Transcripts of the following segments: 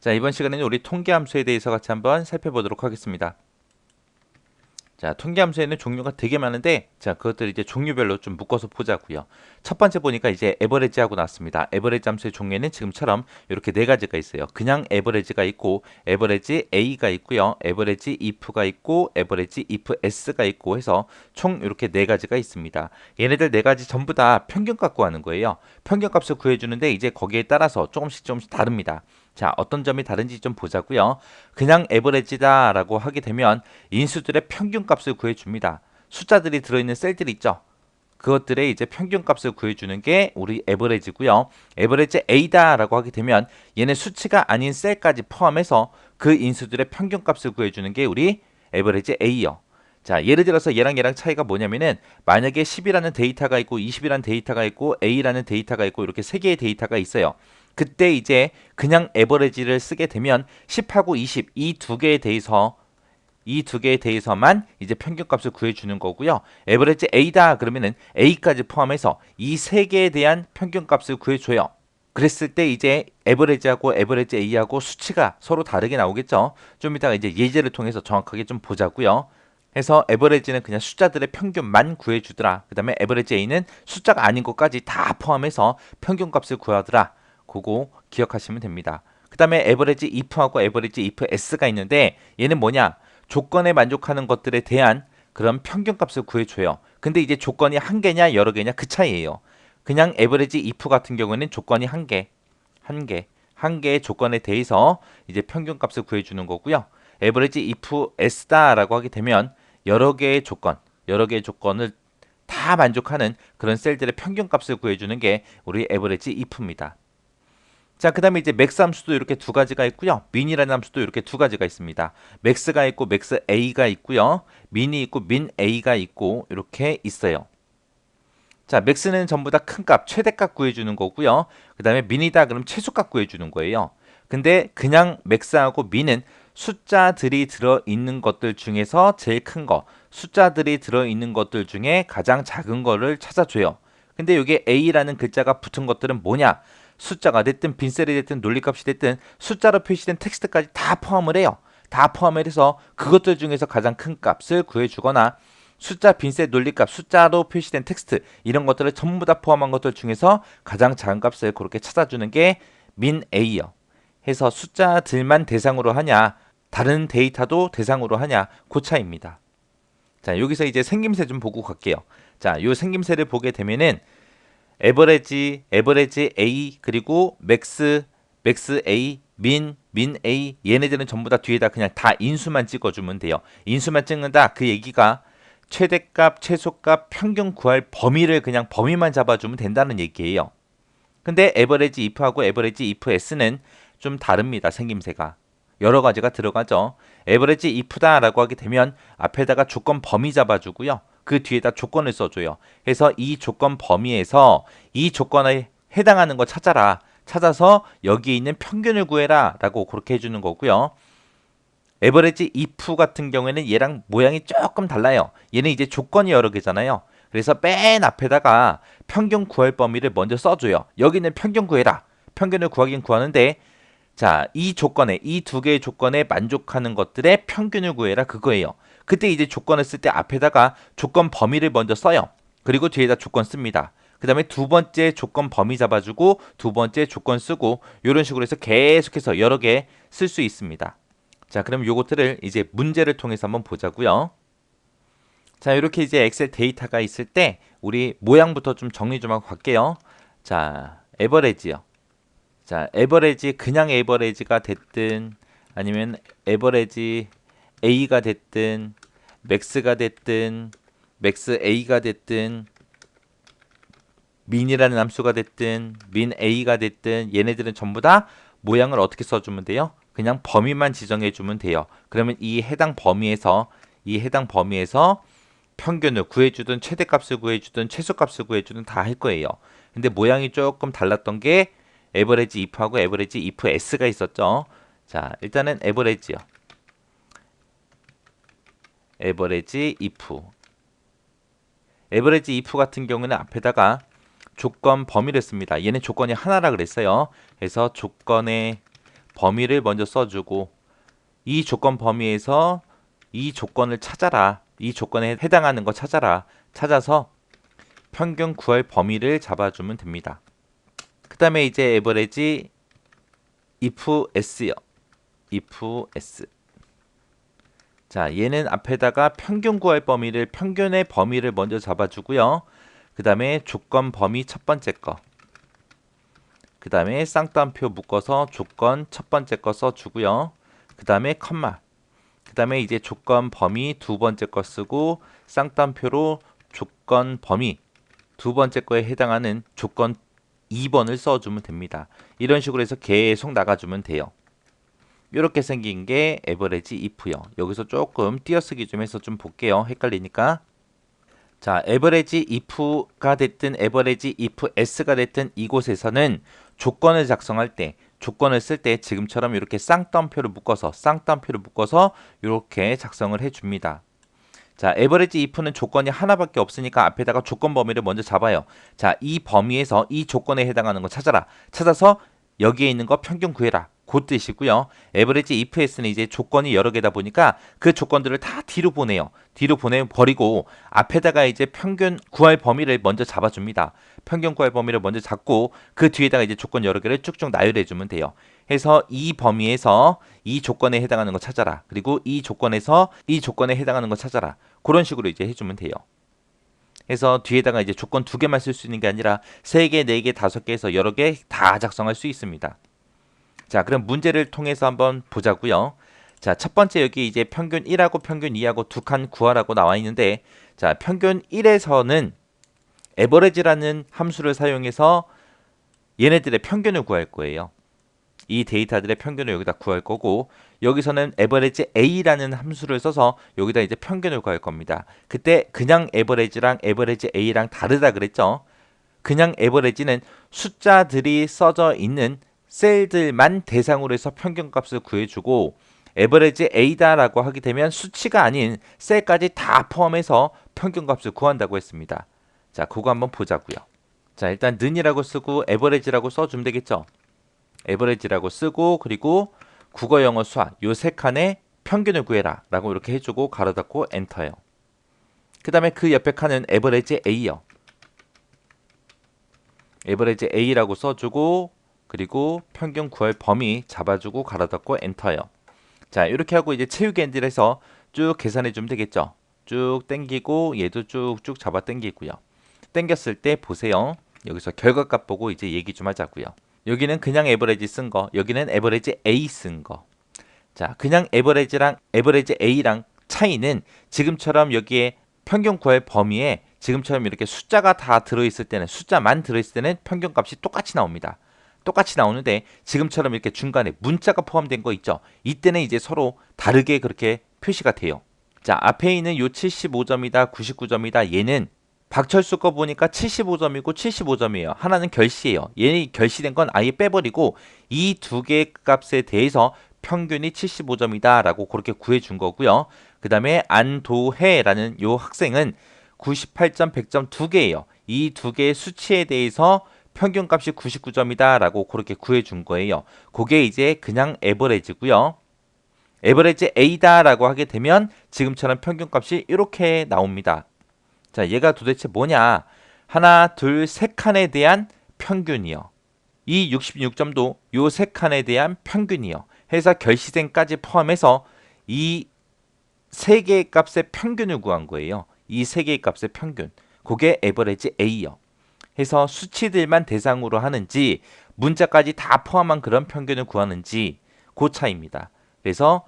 자, 이번 시간에는 우리 통계함수에 대해서 같이 한번 살펴보도록 하겠습니다. 자, 통계함수에는 종류가 되게 많은데, 자, 그것들 이제 종류별로 좀 묶어서 보자고요. 첫 번째 보니까 이제 에버리지하고 나왔습니다. 에버리지 함수의 종류에는 지금처럼 이렇게 네 가지가 있어요. 그냥 에버리지가 있고, 에버리지 A가 있고요, 에버리지 if가 있고, 에버리지 if S가 있고 해서 총 이렇게 네 가지가 있습니다. 얘네들 네 가지 전부 다 평균값 구하는 거예요. 평균값을 구해주는데 이제 거기에 따라서 조금씩 다릅니다. 자, 어떤 점이 다른지 좀 보자고요. 그냥 에버리지다 라고 하게 되면 인수들의 평균값을 구해줍니다. 숫자들이 들어있는 셀들이 있죠. 그것들의 이제 평균값을 구해주는 게 우리 에버리지고요. 에버리지 A다 라고 하게 되면 얘네 수치가 아닌 셀까지 포함해서 그 인수들의 평균값을 구해주는 게 우리 에버리지 A요. 자, 예를 들어서 얘랑 차이가 뭐냐면은 만약에 10이라는 데이터가 있고 20이라는 데이터가 있고 A라는 데이터가 있고 이렇게 세 개의 데이터가 있어요. 그때 이제 그냥 에버리지를 쓰게 되면 10하고 20 이 두 개에 대해서만 이제 평균값을 구해주는 거고요. 에버리지 A다 그러면은 A까지 포함해서 이 세 개에 대한 평균값을 구해줘요. 그랬을 때 이제 에버리지하고 에버리지 A하고 수치가 서로 다르게 나오겠죠. 좀 이따가 이제 예제를 통해서 정확하게 좀 보자고요. 해서 에버리지는 그냥 숫자들의 평균만 구해주더라. 그 다음에 에버리지 A는 숫자가 아닌 것까지 다 포함해서 평균값을 구하더라. 그거 기억하시면 됩니다. 그 다음에 에버리지 if하고 에버리지 if s가 있는데 얘는 뭐냐? 조건에 만족하는 것들에 대한 그런 평균값을 구해줘요. 근데 이제 조건이 한 개냐 여러 개냐 그 차이예요. 그냥 에버리지 if 같은 경우에는 조건이 한 개의 조건에 대해서 이제 평균값을 구해주는 거고요. 에버리지 if s다라고 하게 되면 여러 개의 조건을 다 만족하는 그런 셀들의 평균값을 구해주는 게 우리 에버리지 if입니다. 자, 그 다음에 이제 맥스 함수도 이렇게 두 가지가 있고요. 민이라는 함수도 이렇게 두 가지가 있습니다. 맥스가 있고 맥스 A가 있고요. 민이 있고 민 A가 있고 이렇게 있어요. 자, 맥스는 전부 다 큰 값, 최대값 구해주는 거고요. 그 다음에 민이다 그럼 최소값 구해주는 거예요. 근데 그냥 맥스하고 민은 숫자들이 들어있는 것들 중에서 제일 큰 거, 숫자들이 들어있는 것들 중에 가장 작은 거를 찾아줘요. 근데 여기에 A라는 글자가 붙은 것들은 뭐냐? 숫자가 됐든 빈셀이 됐든 논리값이 됐든 숫자로 표시된 텍스트까지 다 포함을 해요. 다 포함을 해서 그것들 중에서 가장 큰 값을 구해주거나 숫자 빈셋 논리값 숫자로 표시된 텍스트 이런 것들을 전부 다 포함한 것들 중에서 가장 작은 값을 그렇게 찾아주는 게 민 A요. 해서 숫자들만 대상으로 하냐 다른 데이터도 대상으로 하냐 그 차이입니다. 자, 여기서 이제 생김새 좀 보고 갈게요. 자, 요 생김새를 보게 되면은 에버레지 A 그리고 맥스 A 민 A 얘네들은 전부 다 뒤에다 그냥 다 인수만 찍어주면 돼요. 인수만 찍는다 그 얘기가 최대값, 최소값, 평균 구할 범위를 그냥 범위만 잡아주면 된다는 얘기예요. 근데 에버리지 if하고 에버리지 if s는 좀 다릅니다. 생김새가. 여러 가지가 들어가죠. 에버리지 if다라고 하게 되면 앞에다가 조건 범위 잡아주고요. 그 뒤에다 조건을 써줘요. 그래서 이 조건 범위에서 이 조건에 해당하는 거 찾아라. 찾아서 여기에 있는 평균을 구해라 라고 그렇게 해주는 거고요. 에버리지 if 같은 경우에는 얘랑 모양이 조금 달라요. 얘는 이제 조건이 여러 개잖아요. 그래서 맨 앞에다가 평균 구할 범위를 먼저 써줘요. 여기는 평균 구해라. 평균을 구하긴 구하는데 자, 이 두 개의 조건에 만족하는 것들의 평균을 구해라 그거예요. 그때 이제 조건을 쓸 때 앞에다가 조건 범위를 먼저 써요. 그리고 뒤에다 조건 씁니다. 그 다음에 두 번째 조건 범위 잡아주고 두 번째 조건 쓰고 이런 식으로 해서 계속해서 여러 개 쓸 수 있습니다. 자, 그럼 요것들을 이제 문제를 통해서 한번 보자고요. 자, 이렇게 이제 엑셀 데이터가 있을 때 우리 모양부터 좀 정리 좀 하고 갈게요. 자, 에버리지요. 자, 에버리지 그냥 에버리지가 됐든 아니면 에버리지 A가 됐든 맥스가 됐든 맥스 A가 됐든 민이라는 함수가 됐든 민 A가 됐든 얘네들은 전부 다 모양을 어떻게 써주면 돼요? 그냥 범위만 지정해 주면 돼요. 그러면 이 해당 범위에서 평균을 구해주든 최대값을 구해주든 최소값을 구해주든 다 할 거예요. 근데 모양이 조금 달랐던 게 에버리지 if하고 에버리지 if s가 있었죠. 자, 일단은 에버리지요. 에버리지 if 같은 경우는 앞에다가 조건 범위를 씁니다. 얘는 조건이 하나라 그랬어요. 그래서 조건의 범위를 먼저 써주고 이 조건 범위에서 이 조건을 찾아라. 이 조건에 해당하는 거 찾아라. 찾아서 평균 구할 범위를 잡아주면 됩니다. 그 다음에 이제 average if s요. if s. 자, 얘는 앞에다가 평균 구할 범위를 평균의 범위를 먼저 잡아주고요. 그 다음에 조건 범위 첫 번째 거. 그 다음에 쌍따옴표 묶어서 조건 첫 번째 거 써주고요. 그 다음에 컴마. 그 다음에 이제 조건 범위 두 번째 거 쓰고 쌍따옴표로 조건 범위 두 번째 거에 해당하는 조건 2번을 써주면 됩니다. 이런 식으로 해서 계속 나가주면 돼요. 이렇게 생긴 게 average if요. 여기서 조금 띄어쓰기 좀 해서 좀 볼게요. 헷갈리니까. 자, average if가 됐든 average if s가 됐든 이곳에서는 조건을 작성할 때 조건을 쓸 때 지금처럼 이렇게 쌍따옴표를 묶어서 이렇게 작성을 해줍니다. 자, average if는 조건이 하나밖에 없으니까 앞에다가 조건 범위를 먼저 잡아요. 자, 이 범위에서 이 조건에 해당하는 거 찾아라. 찾아서 여기에 있는 거 평균 구해라. 그 뜻이고요. average if s는 이제 조건이 여러 개다 보니까 그 조건들을 다 뒤로 보내요. 뒤로 보내버리고 앞에다가 이제 평균 구할 범위를 먼저 잡아줍니다. 평균 구할 범위를 먼저 잡고 그 뒤에다가 이제 조건 여러 개를 쭉쭉 나열해 주면 돼요. 해서 이 범위에서 이 조건에 해당하는 거 찾아라. 그리고 이 조건에서 이 조건에 해당하는 거 찾아라. 그런 식으로 이제 해주면 돼요. 해서 뒤에다가 이제 조건 두 개만 쓸 수 있는 게 아니라 세 개, 네 개, 다섯 개에서 여러 개 다 작성할 수 있습니다. 자, 그럼 문제를 통해서 한번 보자고요. 자, 첫 번째 여기 이제 평균 1하고 평균 2하고 두 칸 구하라고 나와 있는데, 자, 평균 1에서는 average라는 함수를 사용해서 얘네들의 평균을 구할 거예요. 이 데이터들의 평균을 여기다 구할 거고, 여기서는 average a라는 함수를 써서 여기다 이제 평균을 구할 겁니다. 그때 그냥 average랑 average a랑 다르다 그랬죠. 그냥 average는 숫자들이 써져 있는 셀들만 대상으로 해서 평균값을 구해주고 average a다라고 하게 되면 수치가 아닌 셀까지 다 포함해서 평균값을 구한다고 했습니다. 자, 그거 한번 보자고요. 자, 일단 는이라고 쓰고 average라고 써주면 되겠죠. average라고 쓰고 그리고 국어, 영어, 수학 요 세 칸에 평균을 구해라 라고 이렇게 해주고 가로 닫고 엔터요. 그 다음에 그 옆에 칸은 average a요. average a라고 써주고 그리고 평균 구할 범위 잡아주고 가로 닫고 엔터요. 자, 이렇게 하고 이제 채우기 엔드를 해서 쭉 계산해 주면 되겠죠. 쭉 당기고 얘도 쭉쭉 잡아 당기고요. 당겼을 때 보세요. 여기서 결과값 보고 이제 얘기 좀 하자고요. 여기는 그냥 에버리지 쓴 거, 여기는 에버리지 A 쓴 거. 자, 그냥 에버리지랑 에버리지 A랑 차이는 지금처럼 여기에 평균 구할 범위에 지금처럼 이렇게 숫자가 다 들어있을 때는 숫자만 들어있을 때는 평균값이 똑같이 나옵니다. 똑같이 나오는데 지금처럼 이렇게 중간에 문자가 포함된 거 있죠. 이때는 이제 서로 다르게 그렇게 표시가 돼요. 자, 앞에 있는 요 75점이다, 99점이다. 얘는 박철수 거 보니까 75점이고 75점이에요. 하나는 결시예요. 얘는 결시된 건 아예 빼버리고 이 두 개의 값에 대해서 평균이 75점이다 라고 그렇게 구해준 거고요. 그 다음에 안도해라는 요 학생은 98점, 100점 두 개예요. 이 두 개의 수치에 대해서 평균값이 99점이다 라고 그렇게 구해준 거예요. 그게 이제 그냥 에버레지고요. 에버레지 A다 라고 하게 되면 지금처럼 평균값이 이렇게 나옵니다. 자, 얘가 도대체 뭐냐? 하나, 둘, 세 칸에 대한 평균이요. 이 66점도 요 세 칸에 대한 평균이요. 해서 결시생까지 포함해서 이 세 개의 값의 평균을 구한 거예요. 이 세 개의 값의 평균. 그게 에버레지 A요. 해서 수치들만 대상으로 하는지 문자까지 다 포함한 그런 평균을 구하는지 그 차이입니다. 그래서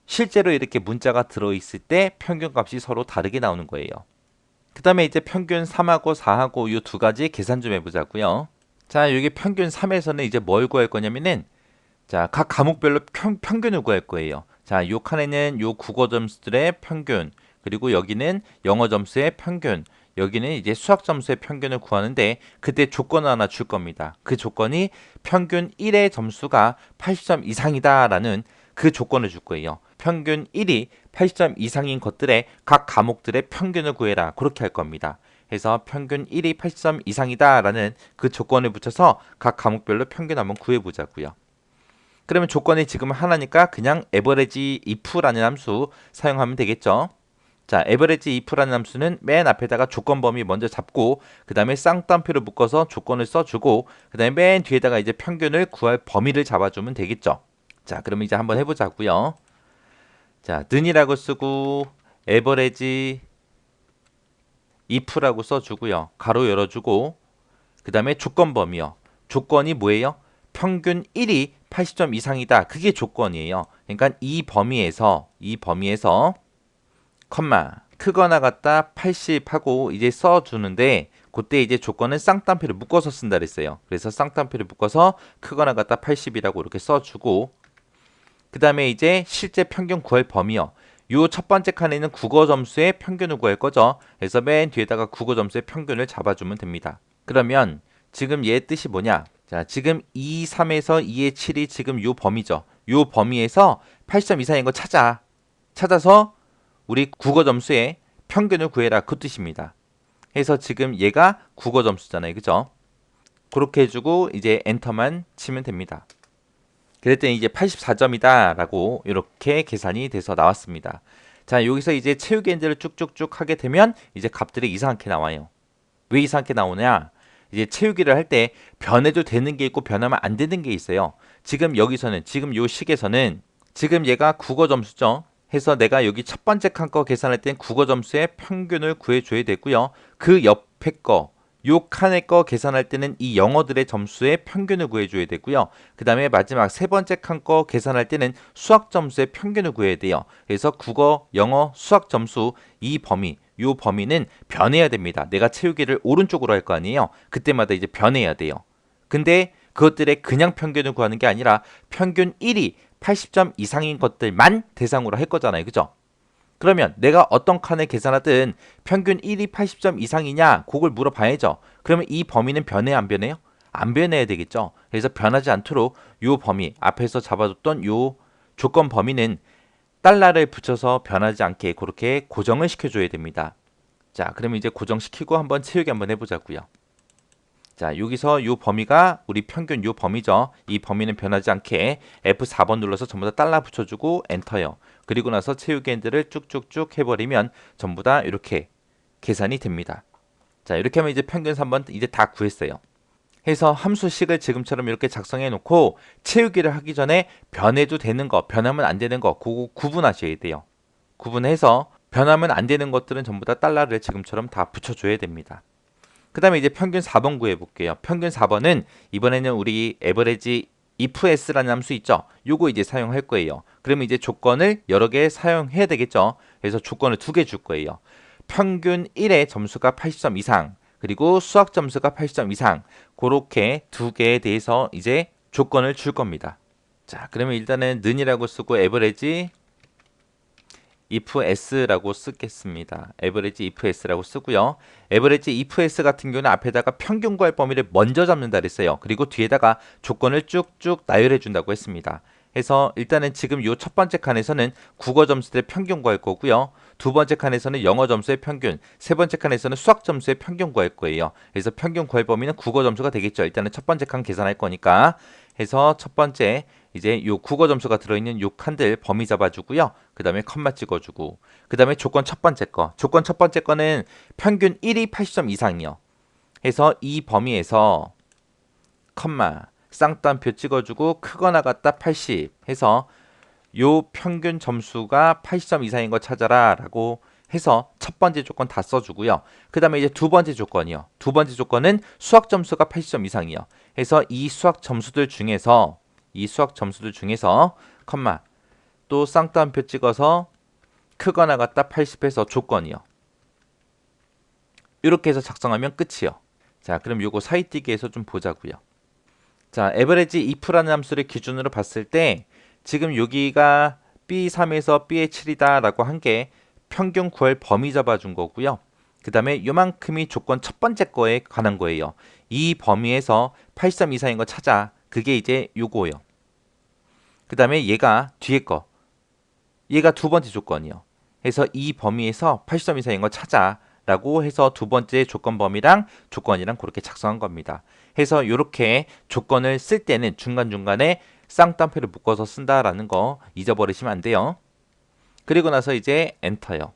실제로 이렇게 문자가 들어있을 때 평균값이 서로 다르게 나오는 거예요. 그 다음에 이제 평균 3하고 4하고 이 두 가지 계산 좀 해보자고요. 자, 여기 평균 3에서는 이제 뭘 구할 거냐면은 자, 각 과목별로 평균을 구할 거예요. 자, 요 칸에는 요 국어 점수들의 평균, 그리고 여기는 영어 점수의 평균, 여기는 이제 수학 점수의 평균을 구하는데 그때 조건을 하나 줄 겁니다. 그 조건이 평균 1의 점수가 80점 이상이다라는 그 조건을 줄 거예요. 평균 1이 80점 이상인 것들의 각 과목들의 평균을 구해라. 그렇게 할 겁니다. 해서 평균 1이 80점 이상이다라는 그 조건을 붙여서 각 과목별로 평균 한번 구해보자고요. 그러면 조건이 지금 하나니까 그냥 average if라는 함수 사용하면 되겠죠. 자, average if라는 함수는 맨 앞에다가 조건 범위 먼저 잡고 그 다음에 쌍따옴표를 묶어서 조건을 써주고 그 다음에 맨 뒤에다가 이제 평균을 구할 범위를 잡아주면 되겠죠. 자, 그럼 이제 한번 해보자고요. 자, 는이라고 쓰고 average if라고 써주고요. 가로 열어주고 그 다음에 조건 범위요. 조건이 뭐예요? 평균 1이 80점 이상이다. 그게 조건이에요. 그러니까 이 범위에서 컴마 크거나 같다 80 하고 이제 써주는데 그때 이제 조건은 쌍따옴표를 묶어서 쓴다 그랬어요. 그래서 쌍따옴표를 묶어서 크거나 같다 80이라고 이렇게 써주고 그 다음에 이제 실제 평균 구할 범위요. 요 첫 번째 칸에는 국어 점수의 평균을 구할 거죠. 그래서 맨 뒤에다가 국어 점수의 평균을 잡아주면 됩니다. 그러면 지금 얘 뜻이 뭐냐? 자, 지금 2, 3에서 2의 7이 지금 요 범위죠. 요 범위에서 80점 이상인 거 찾아서 우리 국어 점수의 평균을 구해라 그 뜻입니다. 그래서 지금 얘가 국어 점수잖아요. 그죠? 그렇게 해주고 이제 엔터만 치면 됩니다. 그랬더니 이제 84점이다 라고 이렇게 계산이 돼서 나왔습니다. 자, 여기서 이제 채우기 엔드를 쭉쭉쭉 하게 되면 이제 값들이 이상하게 나와요. 왜 이상하게 나오냐? 이제 채우기를 할 때 변해도 되는 게 있고 변하면 안 되는 게 있어요. 지금 여기서는 지금 요 식에서는 지금 얘가 국어 점수죠. 해서 내가 여기 첫 번째 칸 거 계산할 땐 국어 점수의 평균을 구해줘야 되고요. 그 옆에 거, 요 칸의 거 계산할 때는 이 영어들의 점수의 평균을 구해줘야 되고요. 그 다음에 마지막 세 번째 칸 거 계산할 때는 수학 점수의 평균을 구해야 돼요. 그래서 국어, 영어, 수학 점수 이 범위, 요 범위는 변해야 됩니다. 내가 채우기를 오른쪽으로 할 거 아니에요. 그때마다 이제 변해야 돼요. 근데 그것들의 그냥 평균을 구하는 게 아니라 평균 1이 80점 이상인 것들만 대상으로 할 거잖아요. 그죠? 그러면 내가 어떤 칸을 계산하든 평균 1이 80점 이상이냐 그걸 물어봐야죠. 그러면 이 범위는 변해야 안 변해요? 안 변해야 되겠죠. 그래서 변하지 않도록 요 범위 앞에서 잡아뒀던 요 조건 범위는 달러를 붙여서 변하지 않게 그렇게 고정을 시켜줘야 됩니다. 자, 그러면 이제 고정시키고 한번 채우기 한번 해보자고요. 자, 여기서 요 범위가 우리 평균 요 범위죠. 이 범위는 변하지 않게 F4번 눌러서 전부 다 달러 붙여주고 엔터요. 그리고 나서 채우기 엔드를 쭉쭉쭉 해버리면 전부 다 이렇게 계산이 됩니다. 자, 이렇게 하면 이제 평균 3번 이제 다 구했어요. 해서 함수식을 지금처럼 이렇게 작성해 놓고 채우기를 하기 전에 변해도 되는 거, 변하면 안 되는 거 그거 구분하셔야 돼요. 구분해서 변하면 안 되는 것들은 전부 다 달러를 지금처럼 다 붙여줘야 됩니다. 그 다음에 이제 평균 4번 구해 볼게요. 평균 4번은 이번에는 우리 average ifs라는 함수 있죠. 요거 이제 사용할 거예요. 그러면 이제 조건을 여러 개 사용해야 되겠죠. 그래서 조건을 두 개 줄 거예요. 평균 1의 점수가 80점 이상 그리고 수학 점수가 80점 이상 그렇게 두 개에 대해서 이제 조건을 줄 겁니다. 자, 그러면 일단은 는이라고 쓰고 average ifs라고 쓰겠습니다. average ifs라고 쓰고요. average ifs 같은 경우는 앞에다가 평균 구할 범위를 먼저 잡는다 그랬어요. 그리고 뒤에다가 조건을 쭉쭉 나열해 준다고 했습니다. 해서 일단은 지금 요 첫 번째 칸에서는 국어 점수의 평균 구할 거고요. 두 번째 칸에서는 영어 점수의 평균, 세 번째 칸에서는 수학 점수의 평균 구할 거예요. 그래서 평균 구할 범위는 국어 점수가 되겠죠. 일단은 첫 번째 칸 계산할 거니까. 해서 첫 번째 이제 요 국어 점수가 들어있는 요 칸들 범위 잡아주고요. 그 다음에 컴마 찍어주고 그 다음에 조건 첫 번째 거는 평균 1이 80점 이상이요. 해서 이 범위에서 컴마 쌍따옴표 찍어주고 크거나 같다 80 해서 요 평균 점수가 80점 이상인 거 찾아라 라고 해서 첫 번째 조건 다 써주고요. 그 다음에 이제 두 번째 조건이요. 두 번째 조건은 수학 점수가 80점 이상이요. 해서 이 수학 점수들 중에서 컴마 또 쌍따옴표 찍어서 크거나 같다 80 해서 조건이요. 이렇게 해서 작성하면 끝이요. 자, 그럼 요거 사이뛰기에서 좀 보자고요. 자, average if라는 함수를 기준으로 봤을 때 지금 여기가 B3에서 B의 7이다 라고 한 게 평균 구할 범위 잡아준 거고요. 그 다음에 요만큼이 조건 첫 번째 거에 관한 거예요. 이 범위에서 83 이상인 거 찾아. 그게 이제 요거예요. 그 다음에 얘가 뒤에 거. 얘가 두 번째 조건이요. 해서 이 범위에서 80점 이상인 거 찾아. 라고 해서 두 번째 조건 범위랑 조건이랑 그렇게 작성한 겁니다. 해서 이렇게 조건을 쓸 때는 중간중간에 쌍따옴표를 묶어서 쓴다라는 거 잊어버리시면 안 돼요. 그리고 나서 이제 엔터요.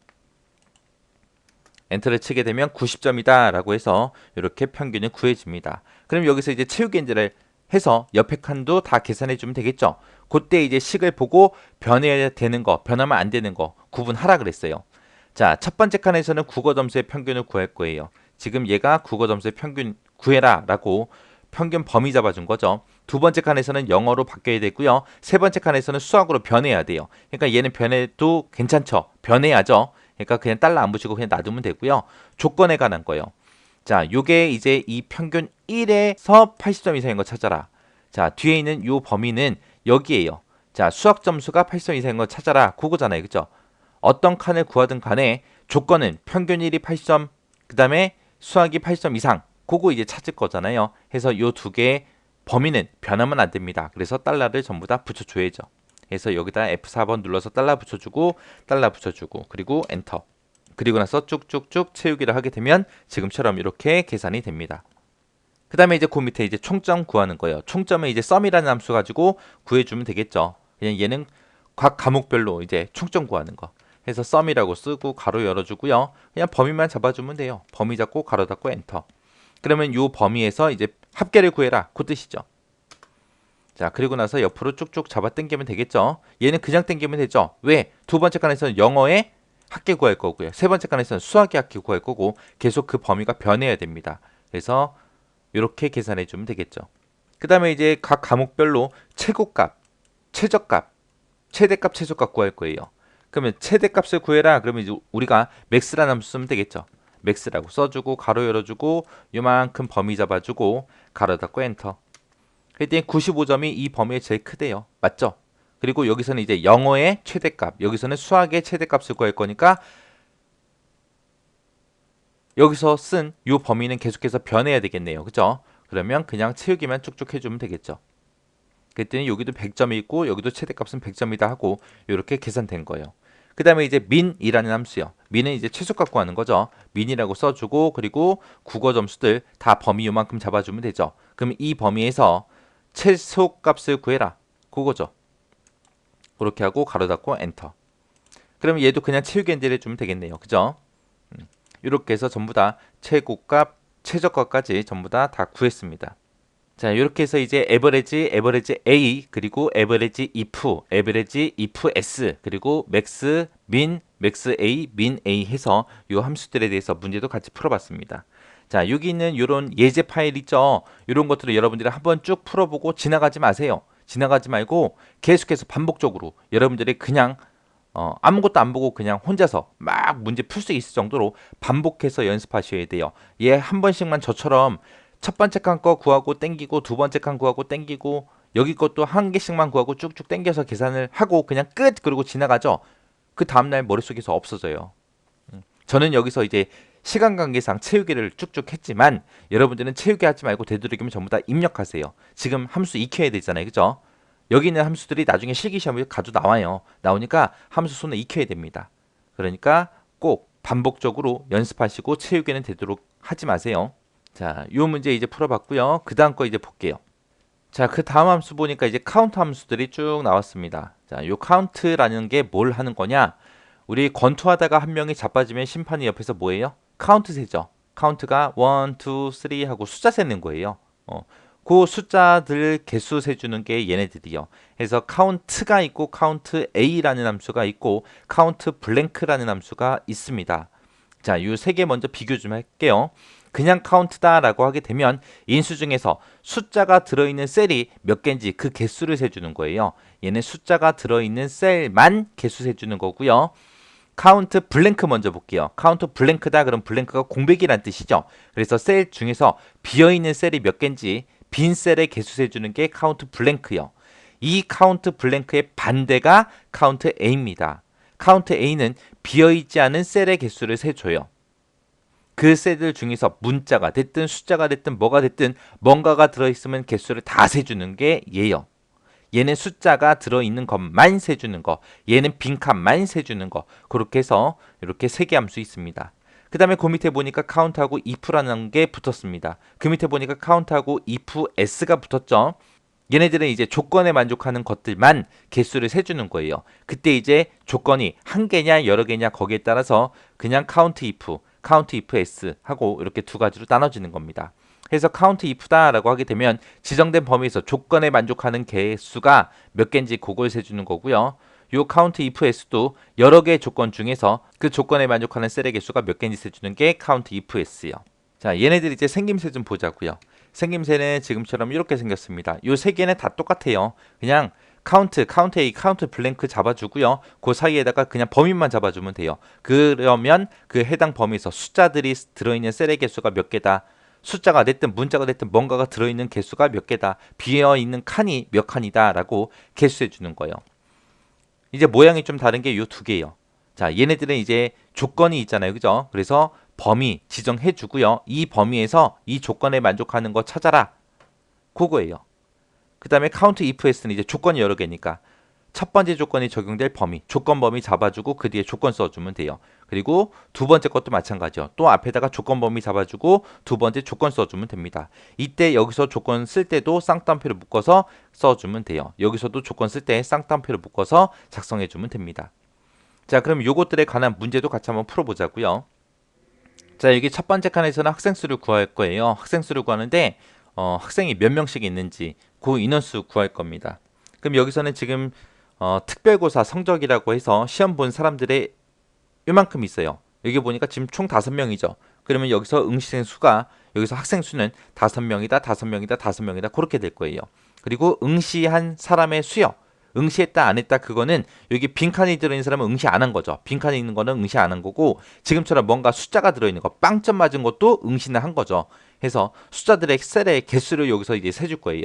엔터를 치게 되면 90점이다 라고 해서 이렇게 평균이 구해집니다. 그럼 여기서 이제 채우기 엔지를 해서 옆에 칸도 다 계산해 주면 되겠죠. 그때 이제 식을 보고 변해야 되는 거, 변하면 안 되는 거 구분하라 그랬어요. 자, 첫 번째 칸에서는 국어 점수의 평균을 구할 거예요. 지금 얘가 국어 점수의 평균 구해라 라고 평균 범위 잡아준 거죠. 두 번째 칸에서는 영어로 바뀌어야 되고요. 세 번째 칸에서는 수학으로 변해야 돼요. 그러니까 얘는 변해도 괜찮죠. 변해야죠. 그러니까 그냥 달러 안 붙이고 그냥 놔두면 되고요. 조건에 관한 거예요. 자, 요게 이제 이 평균 1에서 80점 이상인 거 찾아라. 자, 뒤에 있는 요 범위는 여기에요. 자, 수학 점수가 80점 이상인 거 찾아라. 그거잖아요. 그죠? 어떤 칸을 구하든 간에 조건은 평균 1이 80점, 그 다음에 수학이 80점 이상. 그거 이제 찾을 거잖아요. 해서 요 두 개의 범위는 변하면 안 됩니다. 그래서 달러를 전부 다 붙여줘야죠. 그래서 여기다 F4번 눌러서 달러 붙여주고 달러 붙여주고 그리고 엔터. 그리고 나서 쭉쭉쭉 채우기를 하게 되면 지금처럼 이렇게 계산이 됩니다. 그 다음에 이제 그 밑에 이제 총점 구하는 거예요. 총점은 이제 썸이라는 함수 가지고 구해주면 되겠죠. 그냥 얘는 각 과목별로 이제 총점 구하는 거. 해서 썸이라고 쓰고 가로 열어주고요. 그냥 범위만 잡아주면 돼요. 범위 잡고 가로 닫고 엔터. 그러면 이 범위에서 이제 합계를 구해라. 그 뜻이죠. 자, 그리고 나서 옆으로 쭉쭉 잡아 당기면 되겠죠. 얘는 그냥 당기면 되죠. 왜? 두 번째 칸에서는 영어의 합계 구할 거고요. 세 번째 칸에서는 수학의 합계 구할 거고 계속 그 범위가 변해야 됩니다. 그래서 이렇게 계산해 주면 되겠죠. 그 다음에 이제 각 과목별로 최고값, 최저값, 최대값, 최소값 구할 거예요. 그러면 최대값을 구해라. 그러면 이제 우리가 맥스라는 함수 쓰면 되겠죠. 맥스라고 써주고 가로 열어주고 요만큼 범위 잡아주고 가로 닫고 엔터. 그랬더니 95점이 이 범위에 제일 크대요. 맞죠? 그리고 여기서는 이제 영어의 최대값, 여기서는 수학의 최대값을 구할 거니까 여기서 쓴 이 범위는 계속해서 변해야 되겠네요. 그죠? 그러면 그냥 채우기만 쭉쭉 해주면 되겠죠. 그랬더니 여기도 100점이 있고 여기도 최대값은 100점이다 하고 이렇게 계산된 거예요. 그 다음에 이제 민이라는 함수요. 민은 이제 최소값 구하는 거죠. 민이라고 써주고 그리고 국어 점수들 다 범위 요만큼 잡아주면 되죠. 그럼 이 범위에서 최소값을 구해라. 그거죠. 그렇게 하고 가로 닫고 엔터. 그러면 얘도 그냥 채우기 엔지를 해주면 되겠네요. 그죠? 이렇게 해서 전부 다 최고값, 최저값까지 전부 다 구했습니다. 자, 이렇게 해서 이제 에버리지, 에버리지 A, 그리고 에버리지 if, 에버리지 if S, 그리고 맥스, 민, 맥스 A, 민 A 해서 이 함수들에 대해서 문제도 같이 풀어봤습니다. 자, 여기 있는 이런 예제 파일 있죠? 이런 것들을 여러분들이 한번 쭉 풀어보고 지나가지 마세요. 지나가지 말고 계속해서 반복적으로 여러분들이 그냥 아무것도 안 보고 그냥 혼자서 막 문제 풀 수 있을 정도로 반복해서 연습하셔야 돼요. 얘 한 번씩만 저처럼 첫 번째 칸 거 구하고 땡기고 두 번째 칸 구하고 땡기고 여기 것도 한 개씩만 구하고 쭉쭉 땡겨서 계산을 하고 그냥 끝 그러고 지나가죠. 그 다음날 머릿속에서 없어져요. 저는 여기서 이제 시간 관계상 채우기를 쭉쭉 했지만 여러분들은 채우기 하지 말고 되도록이면 전부 다 입력하세요. 지금 함수 익혀야 되잖아요. 그죠? 여기 있는 함수들이 나중에 실기시험에 가도 나와요. 나오니까 함수 손에 익혀야 됩니다. 그러니까 꼭 반복적으로 연습하시고 채우기는 되도록 하지 마세요. 자, 이 문제 이제 풀어봤고요. 그 다음 거 이제 볼게요. 자, 그 다음 함수 보니까 이제 카운트 함수들이 쭉 나왔습니다. 자, 요 카운트라는 게 뭘 하는 거냐? 우리 권투하다가 한 명이 자빠지면 심판이 옆에서 뭐예요? 카운트 세죠. 카운트가 1, 2, 3 하고 숫자 세는 거예요. 그 숫자들 개수 세주는 게 얘네들이요. 그래서 카운트가 있고 카운트 A라는 함수가 있고 카운트 블랭크라는 함수가 있습니다. 자, 이 세 개 먼저 비교 좀 할게요. 그냥 카운트다라고 하게 되면 인수 중에서 숫자가 들어있는 셀이 몇 개인지 그 개수를 세주는 거예요. 얘는 숫자가 들어있는 셀만 개수 세주는 거고요. 카운트 블랭크 먼저 볼게요. 카운트 블랭크다 그럼 블랭크가 공백이란 뜻이죠. 그래서 셀 중에서 비어있는 셀이 몇 개인지 빈 셀의 개수 세주는 게 카운트 블랭크요. 이 카운트 블랭크의 반대가 카운트 A입니다. 카운트 A는 비어있지 않은 셀의 개수를 세줘요. 그 셀들 중에서 문자가 됐든 숫자가 됐든 뭐가 됐든 뭔가가 들어있으면 개수를 다 세주는 게 얘요. 얘는 숫자가 들어있는 것만 세주는 거, 얘는 빈칸만 세주는 거. 그렇게 해서 이렇게 세 개 함수 있습니다. 그 다음에 그 밑에 보니까 카운트하고 if라는 게 붙었습니다. 그 밑에 보니까 카운트하고 if s가 붙었죠. 얘네들은 이제 조건에 만족하는 것들만 개수를 세주는 거예요. 그때 이제 조건이 한 개냐 여러 개냐 거기에 따라서 그냥 count if s 하고 이렇게 두 가지로 나눠지는 겁니다. 그래서 count if다라고 하게 되면 지정된 범위에서 조건에 만족하는 개수가 몇 개인지 그걸 세주는 거고요. 요 count if s도 여러 개의 조건 중에서 그 조건에 만족하는 셀의 개수가 몇 개인지 세주는 게 count if s요. 자, 얘네들 이제 생김새 좀 보자고요. 생김새는 지금처럼 이렇게 생겼습니다. 요 세 개는 다 똑같아요. 그냥 count A, count blank 잡아주고요. 그 사이에다가 그냥 범위만 잡아주면 돼요. 그러면 그 해당 범위에서 숫자들이 들어있는 셀의 개수가 몇 개다. 숫자가 됐든 문자가 됐든 뭔가가 들어있는 개수가 몇 개다. 비어있는 칸이 몇 칸이다 라고 개수해 주는 거예요. 이제 모양이 좀 다른 게 요 두 개예요. 자, 얘네들은 이제 조건이 있잖아요. 그죠? 그래서 범위 지정해 주고요. 이 범위에서 이 조건에 만족하는 거 찾아라. 그거예요. 그 다음에 count if s는 이제 조건이 여러 개니까 첫 번째 조건이 적용될 범위, 조건 범위 잡아주고 그 뒤에 조건 써주면 돼요. 그리고 두 번째 것도 마찬가지요. 또 앞에다가 조건 범위 잡아주고 두 번째 조건 써주면 됩니다. 이때 여기서 조건 쓸 때도 쌍따옴표를 묶어서 써주면 돼요. 여기서도 조건 쓸 때 쌍따옴표를 묶어서 작성해주면 됩니다. 자, 그럼 요것들에 관한 문제도 같이 한번 풀어보자고요. 자, 여기 첫 번째 칸에서는 학생 수를 구할 거예요. 학생 수를 구하는데 학생이 몇 명씩 있는지 그 인원수 구할 겁니다. 그럼 여기서는 지금 특별고사 성적이라고 해서 시험 본 사람들의 요만큼 있어요. 여기 보니까 지금 총 5명이죠. 그러면 여기서 응시생 수가 여기서 학생 수는 5명이다, 5명이다, 5명이다 그렇게 될 거예요. 그리고 응시한 사람의 수요. 응시했다 안 했다 그거는 여기 빈칸이 들어있는 사람은 응시 안 한 거죠. 빈칸이 있는 거는 응시 안 한 거고 지금처럼 뭔가 숫자가 들어있는 거 빵점 맞은 것도 응시는 한 거죠. 해서 숫자들의 셀의 개수를 여기서 이제 세줄 거예요.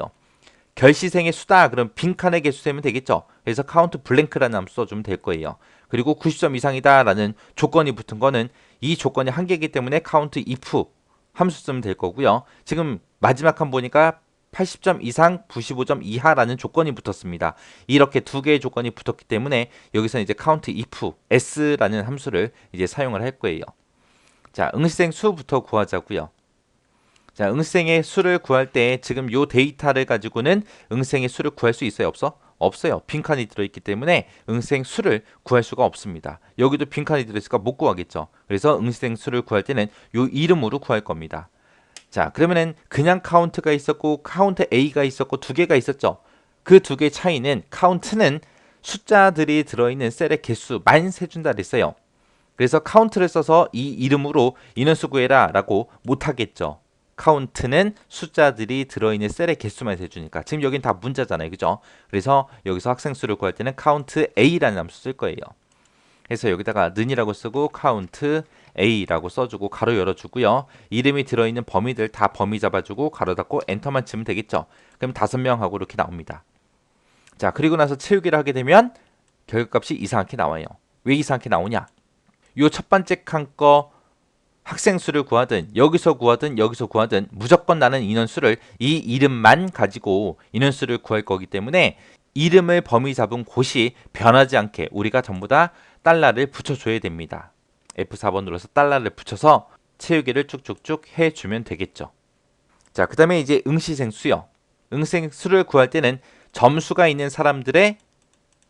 결시생의 수다 그럼 빈칸의 개수 세면 되겠죠. 그래서 count blank라는 함수 써주면 될 거예요. 그리고 90점 이상이다 라는 조건이 붙은 거는 이 조건이 한 개이기 때문에 count if 함수 쓰면 될 거고요. 지금 마지막 한 보니까 80점 이상 95점 이하라는 조건이 붙었습니다. 이렇게 두 개의 조건이 붙었기 때문에 여기서 이제 count if s라는 함수를 이제 사용을 할 거예요. 자, 응시생 수부터 구하자고요. 자, 응시생의 수를 구할 때 지금 요 데이터를 가지고는 응시생의 수를 구할 수 있어요? 없어? 없어요. 빈칸이 들어있기 때문에 응시생 수를 구할 수가 없습니다. 여기도 빈칸이 들어있으니까 못 구하겠죠. 그래서 응시생 수를 구할 때는 요 이름으로 구할 겁니다. 자, 그러면은 그냥 카운트가 있었고 카운트 A가 있었고 두 개가 있었죠. 그 두 개의 차이는 카운트는 숫자들이 들어있는 셀의 개수만 세준다 그랬어요. 그래서 카운트를 써서 이 이름으로 인원수 구해라 라고 못하겠죠. 카운트는 숫자들이 들어있는 셀의 개수만 세주니까 지금 여긴 다 문자잖아요. 그죠? 그래서 여기서 학생 수를 구할 때는 count A라는 함수 쓸 거예요. 그래서 여기다가 는이라고 쓰고 count A라고 써주고 가로 열어주고요. 이름이 들어있는 범위들 다 범위 잡아주고 가로 닫고 엔터만 치면 되겠죠. 그럼 5명 하고 이렇게 나옵니다. 자, 그리고 나서 채우기를 하게 되면 결과값이 이상하게 나와요. 왜 이상하게 나오냐? 요 첫 번째 칸 거 학생 수를 구하든 여기서 구하든 무조건 나는 인원수를 이 이름만 가지고 인원수를 구할 거기 때문에 이름을 범위 잡은 곳이 변하지 않게 우리가 전부 다 달러를 붙여줘야 됩니다. F4번 눌러서 달러를 붙여서 채우기를 쭉쭉쭉 해주면 되겠죠. 자, 그 다음에 이제 응시생 수요. 응시생 수를 구할 때는 점수가 있는 사람들의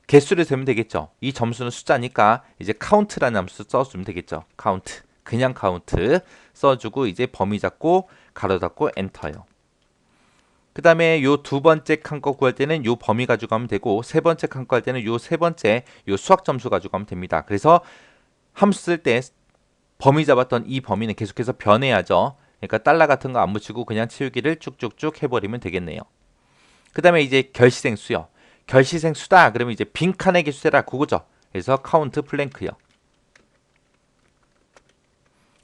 개수를 세면 되겠죠. 이 점수는 숫자니까 이제 count라는 함수 써주면 되겠죠. count. 그냥 카운트 써주고 이제 범위 잡고 가로 닫고 엔터요. 그 다음에 요 두 번째 칸 거 구할 때는 요 범위 가지고 가면 되고 세 번째 칸 거 할 때는 요 세 번째 요 수학 점수 가지고 가면 됩니다. 그래서 함수 쓸 때 범위 잡았던 이 범위는 계속해서 변해야죠. 그러니까 달러 같은 거 안 붙이고 그냥 채우기를 쭉쭉쭉 해버리면 되겠네요. 그 다음에 이제 결시생 수요. 결시생 수다 그러면 이제 빈칸의 개수 세라 그거죠. 그래서 count blank요.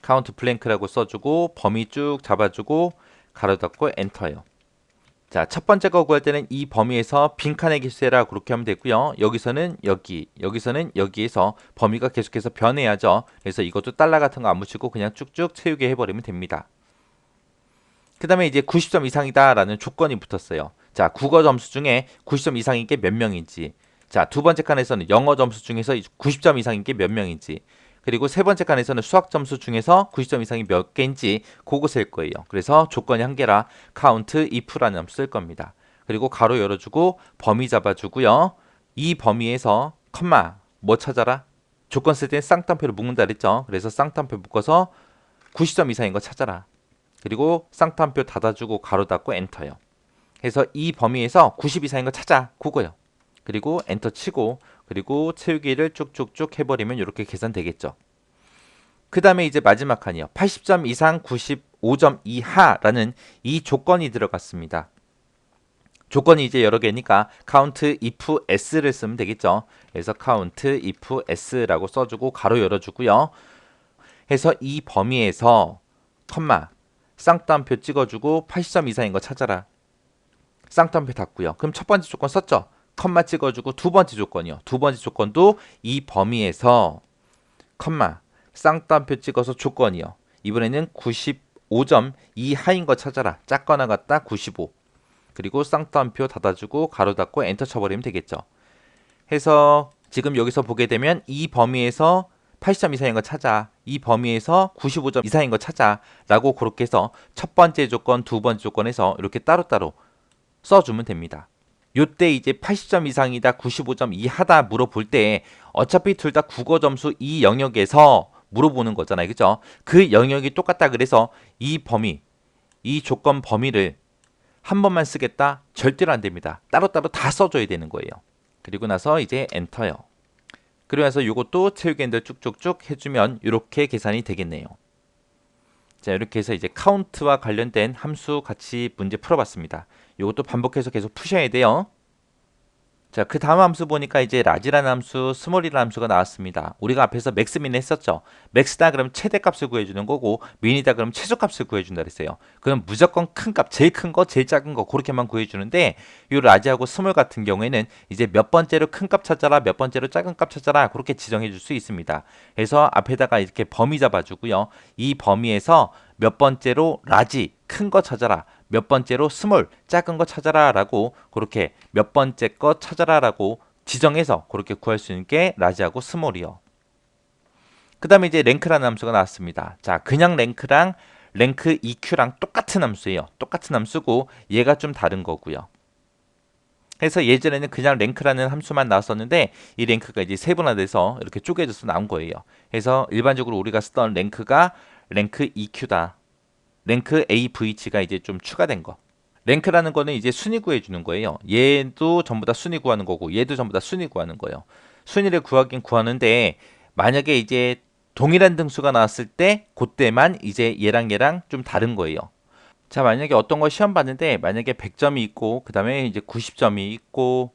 카운트 블랭크라고 써주고 범위 쭉 잡아주고 가로 닫고 엔터요. 자, 첫 번째 거 구할 때는 이 범위에서 빈칸의 개수라 그렇게 하면 되고요. 여기서는 여기, 여기서는 여기에서 범위가 계속해서 변해야죠. 그래서 이것도 달러 같은 거 안 붙이고 그냥 쭉쭉 채우게 해버리면 됩니다. 그 다음에 이제 90점 이상이다 라는 조건이 붙었어요. 자, 국어 점수 중에 90점 이상인 게 몇 명인지. 자, 두 번째 칸에서는 영어 점수 중에서 90점 이상인 게 몇 명인지. 그리고 세 번째 칸에서는 수학 점수 중에서 90점 이상이 몇 개인지 그거 쓸 거예요. 그래서 조건이 한 개라 count if라는 함수 쓸 겁니다. 그리고 가로 열어주고 범위 잡아주고요. 이 범위에서 컴마 뭐 찾아라? 조건 쓸 때 쌍따옴표를 묶는다 그랬죠. 그래서 쌍따옴표 묶어서 90점 이상인 거 찾아라. 그리고 쌍따옴표 닫아주고 가로 닫고 엔터요. 해서 이 범위에서 90 이상인 거 찾아. 그거요. 그리고 엔터 치고 그리고 채우기를 쭉쭉쭉 해버리면 이렇게 계산되겠죠. 그 다음에 이제 마지막 칸이요. 80점 이상 95점 이하라는 이 조건이 들어갔습니다. 조건이 이제 여러 개니까 count if s를 쓰면 되겠죠. 그래서 count if s라고 써주고 가로 열어주고요. 해서 이 범위에서 컴마 쌍따옴표 찍어주고 80점 이상인 거 찾아라. 쌍따옴표 닫고요. 그럼 첫 번째 조건 썼죠. 컴마 찍어주고 두 번째 조건이요. 두 번째 조건도 이 범위에서 컴마 쌍따옴표 찍어서 조건이요. 이번에는 95점 이하인 거 찾아라. 작거나 같다 95. 그리고 쌍따옴표 닫아주고 가로 닫고 엔터 쳐버리면 되겠죠. 해서 지금 여기서 보게 되면 이 범위에서 80점 이상인 거 찾아. 이 범위에서 95점 이상인 거 찾아. 라고 그렇게 해서 첫 번째 조건, 두 번째 조건에서 이렇게 따로따로 써주면 됩니다. 요때 이제 80점 이상이다, 95점 이하다 물어볼 때 어차피 둘 다 국어 점수 이 영역에서 물어보는 거잖아요. 그죠? 그 영역이 똑같다 그래서 이 범위, 이 조건 범위를 한 번만 쓰겠다? 절대로 안 됩니다. 따로따로 다 써줘야 되는 거예요. 그리고 나서 이제 엔터요. 그리고 나서 이것도 채우기 핸들 쭉쭉쭉 해주면 이렇게 계산이 되겠네요. 자, 이렇게 해서 이제 카운트와 관련된 함수 같이 문제 풀어봤습니다. 이것도 반복해서 계속 푸셔야 돼요. 자, 그 다음 함수 보니까 이제 라지라는 함수, 스몰이라는 함수가 나왔습니다. 우리가 앞에서 맥스 민 했었죠. 맥스다 그러면 최대값을 구해주는 거고 민이다 그러면 최소값을 구해준다 그랬어요. 그럼 무조건 큰 값, 제일 큰 거, 제일 작은 거 그렇게만 구해주는데 이 라지하고 스몰 같은 경우에는 이제 몇 번째로 큰 값 찾아라, 몇 번째로 작은 값 찾아라 그렇게 지정해 줄 수 있습니다. 그래서 앞에다가 이렇게 범위 잡아주고요. 이 범위에서 몇 번째로 라지, 큰 거 찾아라. 몇 번째로 스몰, 작은 거 찾아라 라고 그렇게 몇 번째 거 찾아라 라고 지정해서 그렇게 구할 수 있는 게 라지하고 스몰이요. 그 다음에 이제 랭크라는 함수가 나왔습니다. 자, 그냥 랭크랑 랭크 EQ랑 똑같은 함수예요. 똑같은 함수고 얘가 좀 다른 거고요. 그래서 예전에는 그냥 랭크라는 함수만 나왔었는데 이 랭크가 이제 세분화돼서 이렇게 쪼개져서 나온 거예요. 그래서 일반적으로 우리가 쓰던 랭크가 랭크 EQ다. 랭크 AVG가 이제 좀 추가된 거. 랭크라는 거는 이제 순위 구해주는 거예요. 얘도 전부 다 순위 구하는 거고 얘도 전부 다 순위 구하는 거예요. 순위를 구하긴 구하는데 만약에 이제 동일한 등수가 나왔을 때 그때만 이제 얘랑 좀 다른 거예요. 자, 만약에 어떤 거 시험 봤는데 만약에 100점이 있고 그 다음에 이제 90점이 있고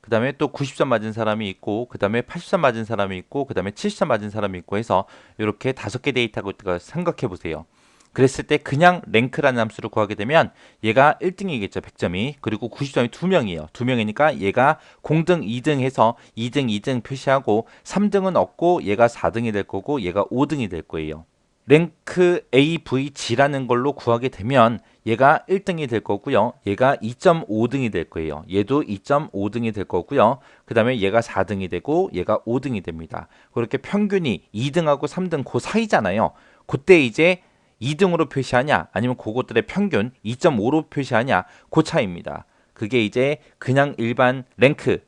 그 다음에 또 90점 맞은 사람이 있고 그 다음에 80점 맞은 사람이 있고 그 다음에 70점 맞은 사람이 있고 해서 이렇게 5개 데이터가 생각해 보세요. 그랬을 때 그냥 랭크라는 함수를 구하게 되면 얘가 1등이겠죠. 100점이. 그리고 90점이 2명이에요. 2명이니까 얘가 0등, 2등 해서 2등, 2등 표시하고 3등은 없고 얘가 4등이 될 거고 얘가 5등이 될 거예요. 랭크 AVG라는 걸로 구하게 되면 얘가 1등이 될 거고요. 얘가 2.5등이 될 거예요. 얘도 2.5등이 될 거고요. 그 다음에 얘가 4등이 되고 얘가 5등이 됩니다. 그렇게 평균이 2등하고 3등 그 사이잖아요. 그때 이제 2등으로 표시하냐 아니면 그것들의 평균 2.5로 표시하냐 그 차이입니다. 그게 이제 그냥 일반 랭크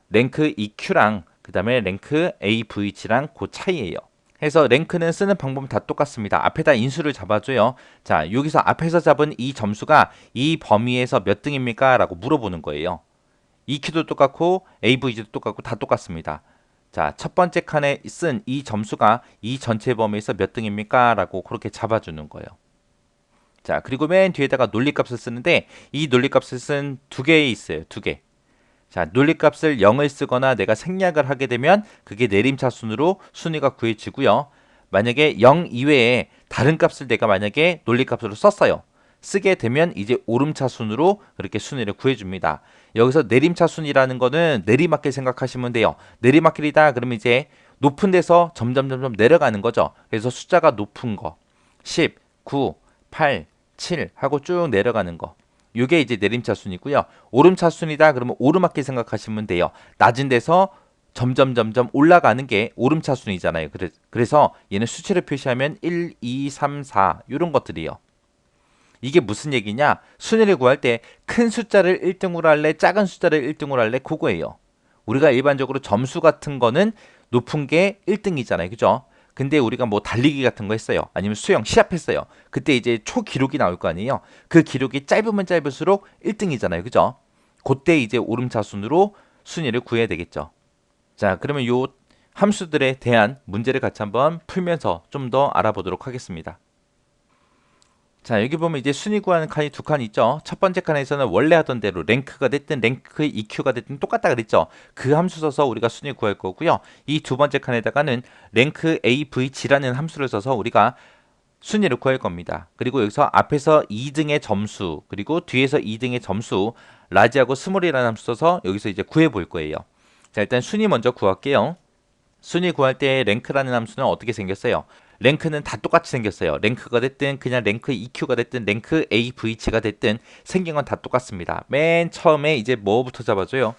EQ랑 그 다음에 랭크 AVG랑 그 차이예요. 해서 랭크는 쓰는 방법은 다 똑같습니다. 앞에다 인수를 잡아줘요. 자, 여기서 앞에서 잡은 이 점수가 이 범위에서 몇 등입니까? 라고 물어보는 거예요. EQ도 똑같고 AVG도 똑같고 다 똑같습니다. 자, 첫 번째 칸에 쓴 이 점수가 이 전체 범위에서 몇 등입니까? 라고 그렇게 잡아주는 거예요. 자, 그리고 맨 뒤에다가 논리값을 쓰는데 이 논리값을 쓴 두 개 있어요. 두 개. 자, 논리값을 0을 쓰거나 내가 생략을 하게 되면 그게 내림차순으로 순위가 구해지고요. 만약에 0 이외에 다른 값을 내가 만약에 논리값으로 썼어요. 쓰게 되면 이제 오름차순으로 그렇게 순위를 구해줍니다. 여기서 내림차순이라는 거는 내리막길 생각하시면 돼요. 내리막길이다 그러면 이제 높은 데서 점점 내려가는 거죠. 그래서 숫자가 높은 거 10, 9, 8, 7 하고 쭉 내려가는 거. 이게 이제 내림차순이고요. 오름차순이다 그러면 오르막길 생각하시면 돼요. 낮은 데서 점점 올라가는 게 오름차순이잖아요. 그래서 얘는 수치를 표시하면 1, 2, 3, 4 이런 것들이요. 이게 무슨 얘기냐? 순위를 구할 때 큰 숫자를 1등으로 할래? 작은 숫자를 1등으로 할래? 그거예요. 우리가 일반적으로 점수 같은 거는 높은 게 1등이잖아요. 그죠? 근데 우리가 뭐 달리기 같은 거 했어요. 아니면 수영, 시합했어요. 그때 이제 초 기록이 나올 거 아니에요. 그 기록이 짧으면 짧을수록 1등이잖아요. 그죠? 그때 이제 오름차순으로 순위를 구해야 되겠죠. 자, 그러면 요 함수들에 대한 문제를 같이 한번 풀면서 좀 더 알아보도록 하겠습니다. 자, 여기 보면 이제 순위 구하는 칸이 두 칸 있죠. 첫 번째 칸에서는 원래 하던 대로 랭크가 됐든 랭크의 EQ가 됐든 똑같다 그랬죠. 그 함수 써서 우리가 순위 구할 거고요. 이 두 번째 칸에다가는 랭크 AVG라는 함수를 써서 우리가 순위를 구할 겁니다. 그리고 여기서 앞에서 2등의 점수, 그리고 뒤에서 2등의 점수, 라지하고 스몰이라는 함수 써서 여기서 이제 구해 볼 거예요. 자, 일단 순위 먼저 구할게요. 순위 구할 때 랭크라는 함수는 어떻게 생겼어요? 랭크는 다 똑같이 생겼어요. 랭크가 됐든 그냥 랭크 EQ가 됐든 랭크 AVG가 됐든 생긴 건 다 똑같습니다. 맨 처음에 이제 뭐부터 잡아줘요?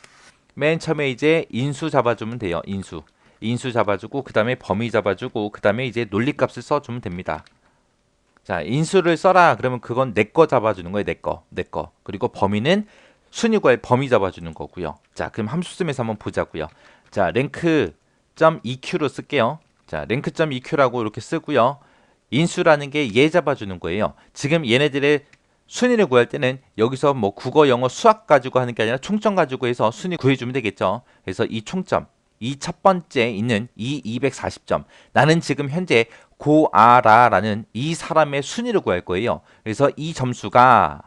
맨 처음에 이제 인수 잡아주면 돼요. 인수 잡아주고 그 다음에 범위 잡아주고 그 다음에 이제 논리값을 써주면 됩니다. 자, 인수를 써라. 그러면 그건 내 거 잡아주는 거예요. 내 거. 그리고 범위는 순위 구할 범위 잡아주는 거고요. 자, 그럼 함수 쓰면서 한번 보자고요. 자, 랭크.EQ로 쓸게요. 자, 랭크.EQ라고 이렇게 쓰고요. 인수라는 게 얘 잡아주는 거예요. 지금 얘네들의 순위를 구할 때는 여기서 뭐 국어, 영어, 수학 가지고 하는 게 아니라 총점 가지고 해서 순위 구해주면 되겠죠. 그래서 이 총점, 이 첫 번째 있는 이 240점. 나는 지금 현재 고아라라는 이 사람의 순위를 구할 거예요. 그래서 이 점수가,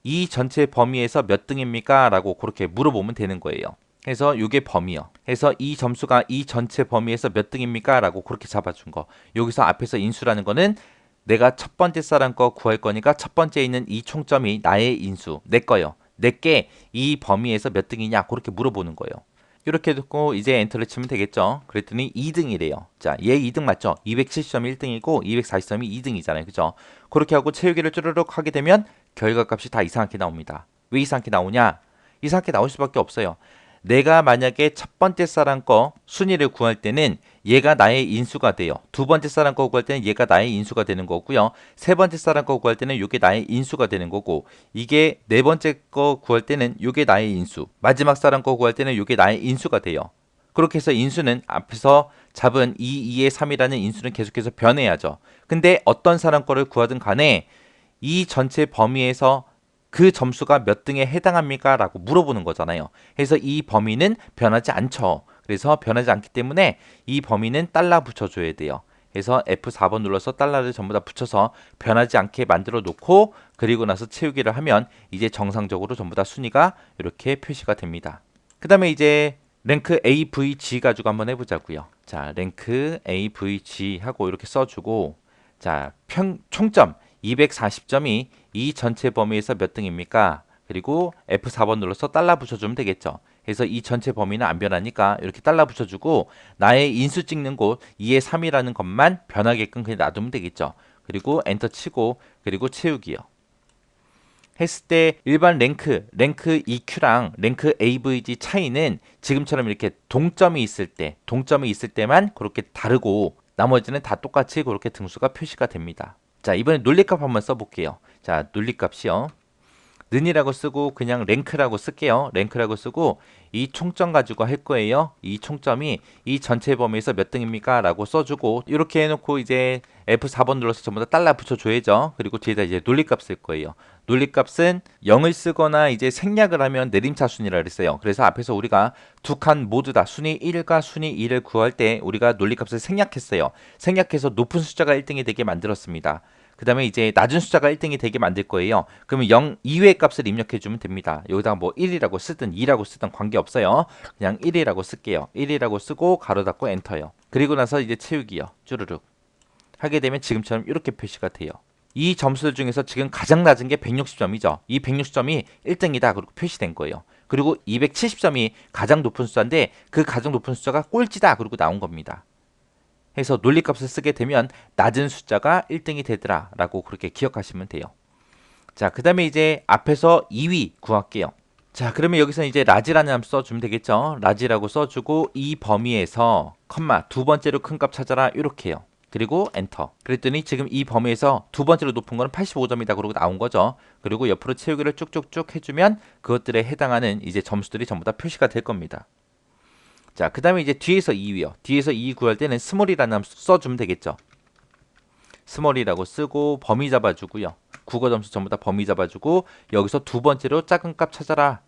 이 전체 범위에서 몇 등입니까? 라고 그렇게 물어보면 되는 거예요. 해서 이게 범위요. 해서 이 점수가 이 전체 범위에서 몇 등입니까? 라고 그렇게 잡아준 거. 여기서 앞에서 인수라는 거는 내가 첫 번째 사람 거 구할 거니까 첫 번째에 있는 이 총점이 나의 인수, 내 거요. 내게 이 범위에서 몇 등이냐? 그렇게 물어보는 거예요. 이렇게 듣고 이제 엔터를 치면 되겠죠. 그랬더니 2등이래요. 자, 얘 2등 맞죠? 270점이 1등이고 240점이 2등이잖아요. 그죠? 그렇게 하고 채우기를 쭈르륵 하게 되면 결과값이 다 이상하게 나옵니다. 왜 이상하게 나오냐? 이상하게 나올 수밖에 없어요. 내가 만약에 첫 번째 사람 거 순위를 구할 때는 얘가 나의 인수가 돼요. 두 번째 사람 거 구할 때는 얘가 나의 인수가 되는 거고요. 세 번째 사람 거 구할 때는 이게 나의 인수가 되는 거고, 이게 네 번째 거 구할 때는 이게 나의 인수, 마지막 사람 거 구할 때는 이게 나의 인수가 돼요. 그렇게 해서 인수는 앞에서 잡은 2, 2의 3이라는 인수는 계속해서 변해야죠. 근데 어떤 사람 거를 구하든 간에 이 전체 범위에서 그 점수가 몇 등에 해당합니까? 라고 물어보는 거잖아요. 그래서 이 범위는 변하지 않죠. 그래서 변하지 않기 때문에 이 범위는 달러 붙여줘야 돼요. 그래서 F4번 눌러서 달러를 전부 다 붙여서 변하지 않게 만들어 놓고, 그리고 나서 채우기를 하면 이제 정상적으로 전부 다 순위가 이렇게 표시가 됩니다. 그 다음에 이제 랭크 AVG 가지고 한번 해보자고요. 자, 랭크 AVG 하고 이렇게 써주고, 자, 총점 240점이 이 전체 범위에서 몇 등입니까? 그리고 F4번 눌러서 달러 붙여주면 되겠죠. 그래서 이 전체 범위는 안 변하니까 이렇게 달러 붙여주고, 나의 인수 찍는 곳 2의 3이라는 것만 변하게끔 그냥 놔두면 되겠죠. 그리고 엔터 치고, 그리고 채우기요. 했을 때 일반 랭크 EQ랑 랭크 AVG 차이는 지금처럼 이렇게 동점이 있을 때만 그렇게 다르고, 나머지는 다 똑같이 그렇게 등수가 표시가 됩니다. 자, 이번에 논리값 한번 써볼게요. 자, 논리값이요. 는이라고 쓰고 그냥 랭크라고 쓸게요. 랭크라고 쓰고 이 총점 가지고 할 거예요. 이 총점이 이 전체 범위에서 몇 등입니까? 라고 써주고, 이렇게 해놓고 이제 F4번 눌러서 전부 다 달러 붙여줘야죠. 그리고 뒤에다 이제 논리값 쓸 거예요. 논리값은 0을 쓰거나 이제 생략을 하면 내림차순이라 그랬어요. 그래서 앞에서 우리가 두 칸 모두 다 순위 1과 순위 2를 구할 때 우리가 논리값을 생략했어요. 생략해서 높은 숫자가 1등이 되게 만들었습니다. 그 다음에 이제 낮은 숫자가 1등이 되게 만들 거예요. 그러면 0 이외의 값을 입력해 주면 됩니다. 여기다가 뭐 1이라고 쓰든 2라고 쓰든 관계없어요. 그냥 1이라고 쓸게요. 1이라고 쓰고 가로 닫고 엔터요. 그리고 나서 이제 채우기요. 쭈르륵 하게 되면 지금처럼 이렇게 표시가 돼요. 이 점수들 중에서 지금 가장 낮은 게 160점이죠. 이 160점이 1등이다. 그리고 표시된 거예요. 그리고 270점이 가장 높은 숫자인데 그 가장 높은 숫자가 꼴찌다. 그리고 나온 겁니다. 해서 논리값을 쓰게 되면 낮은 숫자가 1등이 되더라 라고 그렇게 기억하시면 돼요. 자, 그 다음에 이제 앞에서 2위 구할게요. 자, 그러면 여기서 이제 라지라는 함수 써주면 되겠죠. 라지라고 써주고 이 범위에서 컴마 두 번째로 큰 값 찾아라 이렇게 해요. 그리고 엔터. 그랬더니 지금 이 범위에서 두 번째로 높은 거는 85점이다 그러고 나온 거죠. 그리고 옆으로 채우기를 쭉쭉쭉 해주면 그것들에 해당하는 이제 점수들이 전부 다 표시가 될 겁니다. 자, 그 다음에 이제 뒤에서 2위요. 뒤에서 2위 구할 때는 스몰이라는 함수 써주면 되겠죠. 스몰이라고 쓰고 범위 잡아주고요. 국어 점수 전부 다 범위 잡아주고 여기서 두 번째로 작은 값 찾아라.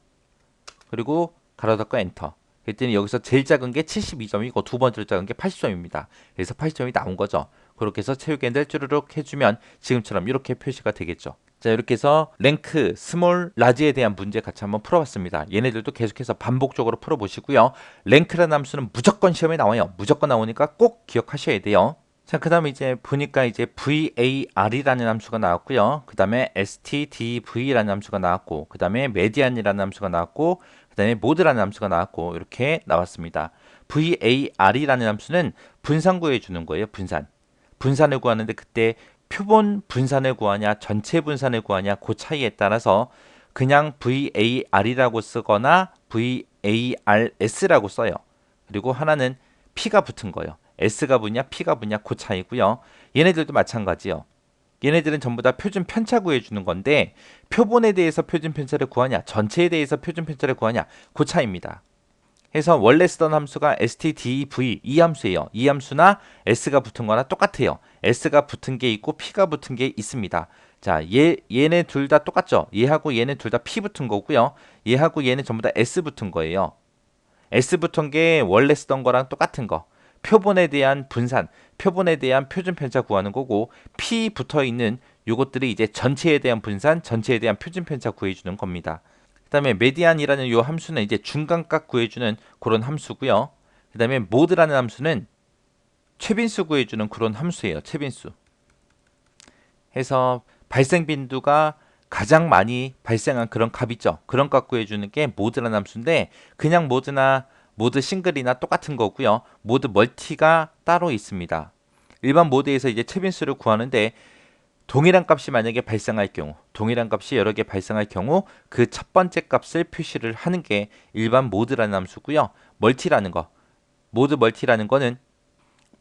그리고 가로 닫고 엔터. 그랬더니 여기서 제일 작은 게 72점이고 두 번째로 작은 게 80점입니다. 그래서 80점이 나온 거죠. 그렇게 해서 채우기를 쭈르륵 해주면 지금처럼 이렇게 표시가 되겠죠. 자, 이렇게 해서 랭크, 스몰, 라지에 대한 문제 같이 한번 풀어봤습니다. 얘네들도 계속해서 반복적으로 풀어보시고요. 랭크라는 함수는 무조건 시험에 나와요. 무조건 나오니까 꼭 기억하셔야 돼요. 자, 그 다음에 이제 보니까 이제 VAR이라는 함수가 나왔고요. 그 다음에 STDV라는 함수가 나왔고, 그 다음에 메디안이라는 함수가 나왔고, 그 다음에 모드라는 함수가 나왔고, 이렇게 나왔습니다. VAR이라는 함수는 분산 구해주는 거예요. 분산을 구하는데 그때 표본 분산을 구하냐, 전체 분산을 구하냐, 그 차이에 따라서 그냥 VAR이라고 쓰거나 VARS라고 써요. 그리고 하나는 P가 붙은 거예요. S가 뭐냐, P가 뭐냐, 그 차이고요. 얘네들도 마찬가지요. 얘네들은 전부 다 표준 편차 구해주는 건데 표본에 대해서 표준 편차를 구하냐, 전체에 대해서 표준 편차를 구하냐, 그 차이입니다. 해서 원래 쓰던 함수가 stdv 이 함수예요. 이 함수나 s가 붙은 거나 똑같아요. s가 붙은 게 있고 p가 붙은 게 있습니다. 자, 얘네 둘 다 똑같죠? 얘하고 얘네 둘 다 p 붙은 거고요. 얘하고 얘네 전부 다 s 붙은 거예요. s 붙은 게 원래 쓰던 거랑 똑같은 거. 표본에 대한 분산, 표본에 대한 표준 편차 구하는 거고 p 붙어 있는 요것들이 이제 전체에 대한 분산, 전체에 대한 표준 편차 구해주는 겁니다. 그 다음에 메디안이라는 요 함수는 이제 중간값 구해주는 그런 함수고요. 그 다음에 모드라는 함수는 최빈수 구해주는 그런 함수예요. 최빈수. 해서 발생 빈도가 가장 많이 발생한 그런 값 있죠. 그런 값 구해주는 게 모드라는 함수인데 그냥 모드나 모드 싱글이나 똑같은 거고요. 모드 멀티가 따로 있습니다. 일반 모드에서 이제 최빈수를 구하는데 동일한 값이 만약에 발생할 경우, 동일한 값이 여러 개 발생할 경우 그 첫 번째 값을 표시를 하는 게 일반 모드라는 함수고요. 멀티라는 거, 모드 멀티라는 거는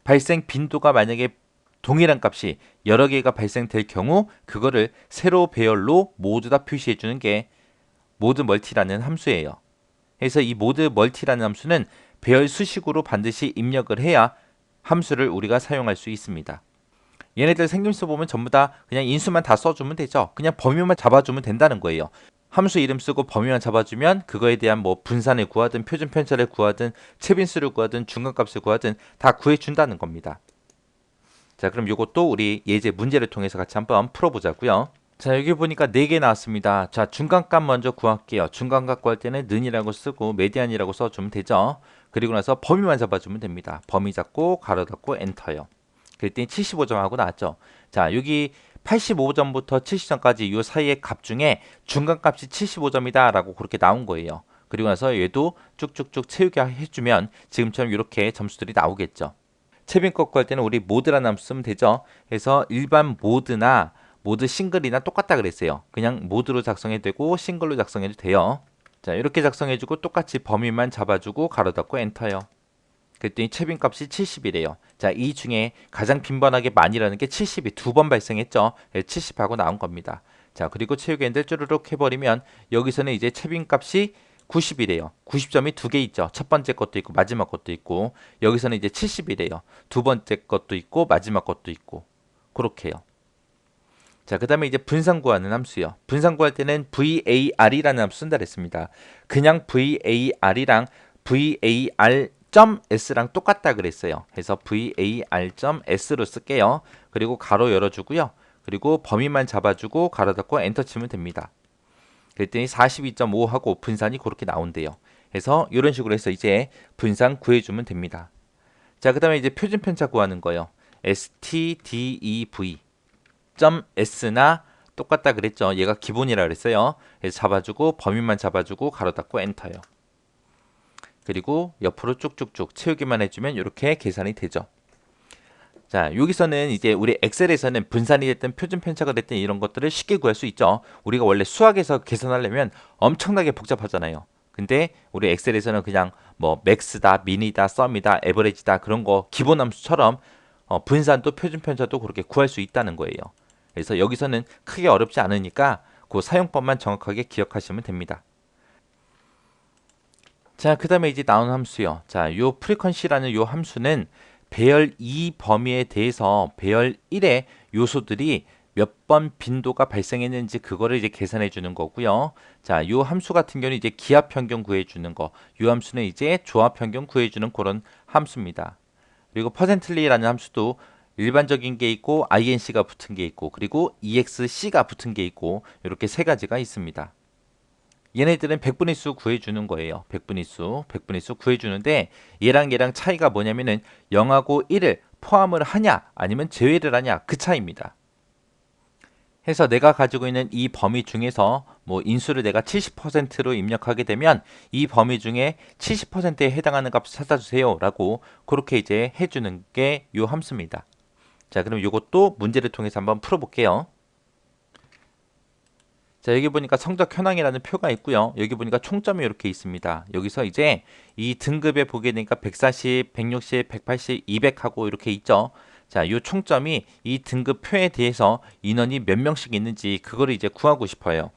발생 빈도가 만약에 동일한 값이 여러 개가 발생될 경우 그거를 세로 배열로 모두 다 표시해 주는 게 모드 멀티라는 함수예요. 그래서 이 모드 멀티라는 함수는 배열 수식으로 반드시 입력을 해야 함수를 우리가 사용할 수 있습니다. 얘네들 생김새 보면 전부 다 그냥 인수만 다 써주면 되죠. 그냥 범위만 잡아주면 된다는 거예요. 함수 이름 쓰고 범위만 잡아주면 그거에 대한 뭐 분산을 구하든 표준 편차를 구하든 최빈수를 구하든 중간값을 구하든 다 구해준다는 겁니다. 자, 그럼 이것도 우리 예제 문제를 통해서 같이 한번 풀어보자고요. 자, 여기 보니까 4개 나왔습니다. 자, 중간값 먼저 구할게요. 중간값 구할 때는 는이라고 쓰고 메디안이라고 써주면 되죠. 그리고 나서 범위만 잡아주면 됩니다. 범위 잡고 가로 닫고 엔터요. 그랬더니 75점 하고 나왔죠. 자, 여기 85점부터 70점까지 이 사이의 값 중에 중간값이 75점이다 라고 그렇게 나온 거예요. 그리고 나서 얘도 쭉쭉쭉 채우게 해주면 지금처럼 이렇게 점수들이 나오겠죠. 채빈값 구할 때는 우리 모드라는 함수 쓰면 되죠. 그래서 일반 모드나 모드 싱글이나 똑같다 그랬어요. 그냥 모드로 작성해도 되고 싱글로 작성해도 돼요. 자, 이렇게 작성해주고 똑같이 범위만 잡아주고 가로 닫고 엔터요. 그랬더니 채빈값이 70이래요. 자, 이 중에 가장 빈번하게 많이라는 게 70이 두 번 발생했죠. 70하고 나온 겁니다. 자, 그리고 채우기엔들 쭈르륵 해버리면 여기서는 이제 채빈값이 90이래요. 90점이 두 개 있죠. 첫 번째 것도 있고 마지막 것도 있고 여기서는 이제 70이래요. 두 번째 것도 있고 마지막 것도 있고 그렇게요. 자, 그 다음에 이제 분산 구하는 함수요. 분산 구할 때는 VAR이라는 함수 쓴다 그랬습니다. 그냥 VAR이랑 VAR.S랑 똑같다 그랬어요. 그래서 VAR.S로 쓸게요. 그리고 가로 열어주고요. 그리고 범위만 잡아주고 가로 닫고 엔터 치면 됩니다. 그랬더니 42.5 하고 분산이 그렇게 나온대요. 그래서 이런 식으로 해서 이제 분산 구해주면 됩니다. 자, 그 다음에 이제 표준 편차 구하는 거예요. stdev. .s나 똑같다 그랬죠. 얘가 기본이라 그랬어요. 그래서 잡아주고 범위만 잡아주고 가로 닫고 엔터요. 그리고 옆으로 쭉쭉쭉 채우기만 해주면 이렇게 계산이 되죠. 자, 여기서는 이제 우리 엑셀에서는 분산이 됐든 표준 편차가 됐든 이런 것들을 쉽게 구할 수 있죠. 우리가 원래 수학에서 계산하려면 엄청나게 복잡하잖아요. 근데 우리 엑셀에서는 그냥 뭐 맥스다, 미니다, 썸이다, 에버리지다 그런 거 기본 함수처럼 분산도 표준 편차도 그렇게 구할 수 있다는 거예요. 그래서 여기서는 크게 어렵지 않으니까 그 사용법만 정확하게 기억하시면 됩니다. 자, 그 다음에 이제 나온 함수요. 자, 요 프리퀀시라는 요 함수는 배열 2 범위에 대해서 배열 1의 요소들이 몇 번 빈도가 발생했는지 그거를 이제 계산해 주는 거고요. 자, 요 함수 같은 경우는 이제 기하 평균 구해 주는 거. 요 함수는 이제 조합 평균 구해 주는 그런 함수입니다. 그리고 퍼센틀리라는 함수도 일반적인 게 있고 inc가 붙은 게 있고 그리고 exc가 붙은 게 있고 이렇게 세 가지가 있습니다. 얘네들은 백분의 수 구해주는 거예요. 백분의 수 구해주는데 얘랑 차이가 뭐냐면은 0하고 1을 포함을 하냐 아니면 제외를 하냐 그 차이입니다. 해서 내가 가지고 있는 이 범위 중에서 뭐 인수를 내가 70%로 입력하게 되면 이 범위 중에 70%에 해당하는 값을 찾아주세요 라고 그렇게 이제 해주는 게 요 함수입니다. 자, 그럼 이것도 문제를 통해서 한번 풀어볼게요. 자, 여기 보니까 성적 현황이라는 표가 있고요. 여기 보니까 총점이 이렇게 있습니다. 여기서 이제 이 등급에 보게 되니까 140, 160, 180, 200 하고 이렇게 있죠. 자, 이 총점이 이 등급 표에 대해서 인원이 몇 명씩 있는지 그거를 이제 구하고 싶어요.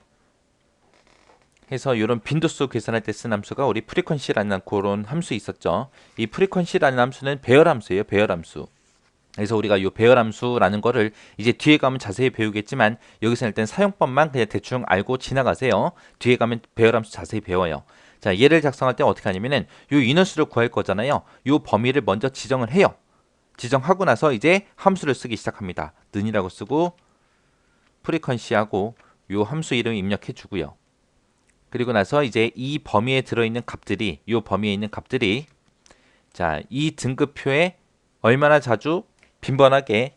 해서 이런 빈도수 계산할 때 쓴 함수가 우리 프리퀀시라는 그런 함수 있었죠. 이 프리퀀시라는 함수는 배열 함수예요. 배열 함수. 그래서 우리가 이 배열 함수라는 거를 이제 뒤에 가면 자세히 배우겠지만 여기서 일단 사용법만 그냥 대충 알고 지나가세요. 뒤에 가면 배열 함수 자세히 배워요. 자, 얘를 작성할 때 어떻게 하냐면은 이 인원수를 구할 거잖아요. 이 범위를 먼저 지정을 해요. 지정하고 나서 이제 함수를 쓰기 시작합니다. 는이라고 쓰고 프리퀀시하고 이 함수 이름 입력해 주고요. 그리고 나서 이제 이 범위에 들어있는 값들이 이 범위에 있는 값들이 자, 이 등급표에 얼마나 자주 빈번하게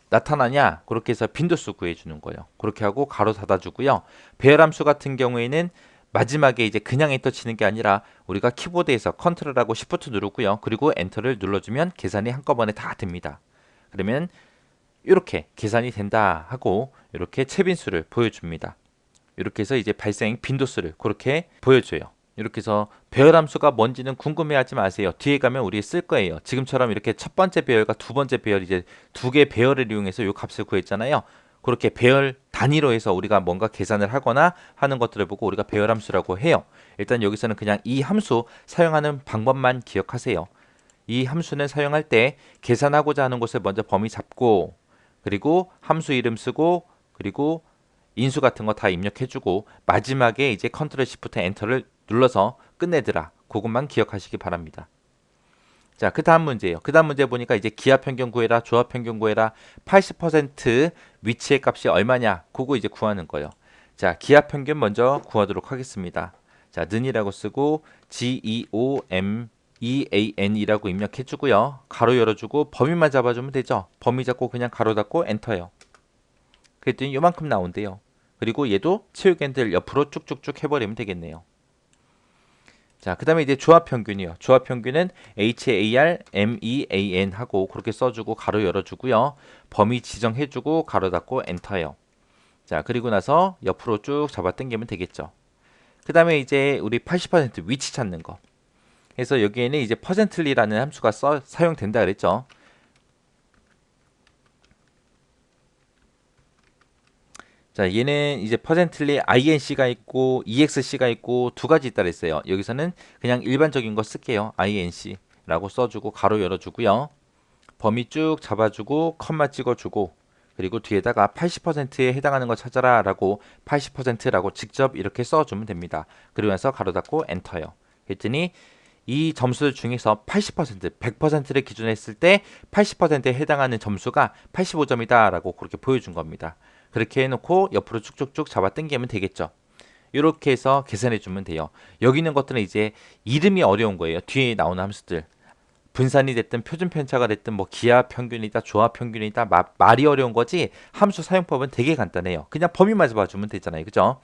나타나냐 그렇게 해서 빈도수 구해주는 거예요. 그렇게 하고 가로 닫아주고요. 배열함수 같은 경우에는 마지막에 이제 그냥 엔터 치는 게 아니라 우리가 키보드에서 컨트롤하고 시프트 누르고요. 그리고 엔터를 눌러주면 계산이 한꺼번에 다 됩니다. 그러면 이렇게 계산이 된다 하고 이렇게 채빈수를 보여줍니다. 이렇게 해서 이제 발생 빈도수를 그렇게 보여줘요. 이렇게 해서 배열함수가 뭔지는 궁금해하지 마세요. 뒤에 가면 우리 쓸 거예요. 지금처럼 이렇게 첫 번째 배열과 두 번째 배열 이제 두 개의 배열을 이용해서 이 값을 구했잖아요. 그렇게 배열 단위로 해서 우리가 뭔가 계산을 하거나 하는 것들을 보고 우리가 배열함수라고 해요. 일단 여기서는 그냥 이 함수 사용하는 방법만 기억하세요. 이 함수는 사용할 때 계산하고자 하는 곳을 먼저 범위 잡고 그리고 함수 이름 쓰고 그리고 인수 같은 거 다 입력해주고 마지막에 이제 컨트롤 시프트 엔터를 눌러서 끝내더라. 그것만 기억하시기 바랍니다. 자, 그 다음 문제예요. 그 다음 문제 보니까 이제 기하 평균 구해라, 조합 평균 구해라, 80% 위치의 값이 얼마냐, 그거 이제 구하는 거예요. 자, 기하 평균 먼저 구하도록 하겠습니다. 자, 는이라고 쓰고 GEOMEAN이라고 입력해주고요. 가로 열어주고 범위만 잡아주면 되죠. 범위 잡고 그냥 가로 닫고 엔터요. 그랬더니 요만큼 나온대요. 그리고 얘도 채우기엔들 옆으로 쭉쭉쭉 해버리면 되겠네요. 자, 그 다음에 이제 조합 평균이요. 조합 평균은 HARMEAN 하고 그렇게 써주고 가로 열어주고요. 범위 지정해주고 가로 닫고 엔터요. 자, 그리고 나서 옆으로 쭉 잡아 당기면 되겠죠. 그 다음에 이제 우리 80% 위치 찾는 거. 그래서 여기에는 이제 퍼센틀리라는 함수가 사용된다 그랬죠. 자, 얘는 이제 퍼센틀리 inc가 있고 exc가 있고 두 가지 있다 그랬어요. 여기서는 그냥 일반적인 거 쓸게요. inc라고 써주고 가로 열어주고요. 범위 쭉 잡아주고 컴마 찍어주고 그리고 뒤에다가 80%에 해당하는 거 찾아라 라고 80%라고 직접 이렇게 써주면 됩니다. 그리고 나서 가로 닫고 엔터요. 그랬더니 이 점수들 중에서 80%, 100%를 기준으로 했을 때 80%에 해당하는 점수가 85점이다 라고 그렇게 보여준 겁니다. 그렇게 해놓고 옆으로 쭉쭉쭉 잡아 당기면 되겠죠. 이렇게 해서 계산해 주면 돼요. 여기 있는 것들은 이제 이름이 어려운 거예요. 뒤에 나오는 함수들. 분산이 됐든 표준 편차가 됐든 뭐 기하 평균이다 조합 평균이다 말이 어려운 거지 함수 사용법은 되게 간단해요. 그냥 범위만 잡아주면 되잖아요. 그죠?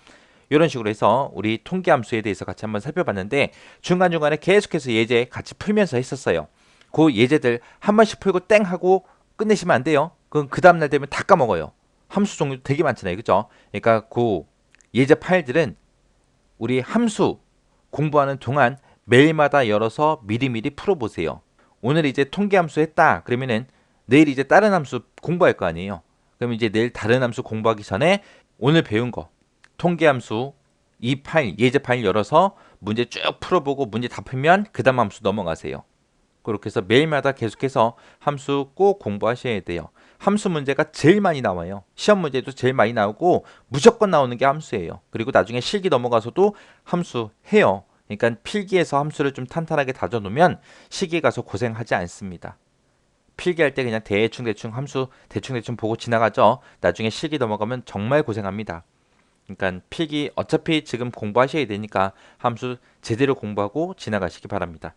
이런 식으로 해서 우리 통계 함수에 대해서 같이 한번 살펴봤는데 중간중간에 계속해서 예제 같이 풀면서 했었어요. 그 예제들 한 번씩 풀고 땡 하고 끝내시면 안 돼요. 그럼 그 다음날 되면 다 까먹어요. 함수 종류 되게 많잖아요. 그죠? 그러니까 그 예제 파일들은 우리 함수 공부하는 동안 매일마다 열어서 미리미리 풀어보세요. 오늘 이제 통계 함수 했다. 그러면은 내일 이제 다른 함수 공부할 거 아니에요. 그럼 이제 내일 다른 함수 공부하기 전에 오늘 배운 거 통계 함수 이 파일 예제 파일 열어서 문제 쭉 풀어보고 문제 다 풀면 그 다음 함수 넘어가세요. 그렇게 해서 매일마다 계속해서 함수 꼭 공부하셔야 돼요. 함수 문제가 제일 많이 나와요. 시험 문제도 제일 많이 나오고 무조건 나오는 게 함수예요. 그리고 나중에 실기 넘어가서도 함수 해요. 그러니까 필기에서 함수를 좀 탄탄하게 다져놓으면 시기에 가서 고생하지 않습니다. 필기할 때 그냥 대충 함수 대충 보고 지나가죠. 나중에 실기 넘어가면 정말 고생합니다. 그러니까 필기 어차피 지금 공부하셔야 되니까 함수 제대로 공부하고 지나가시기 바랍니다.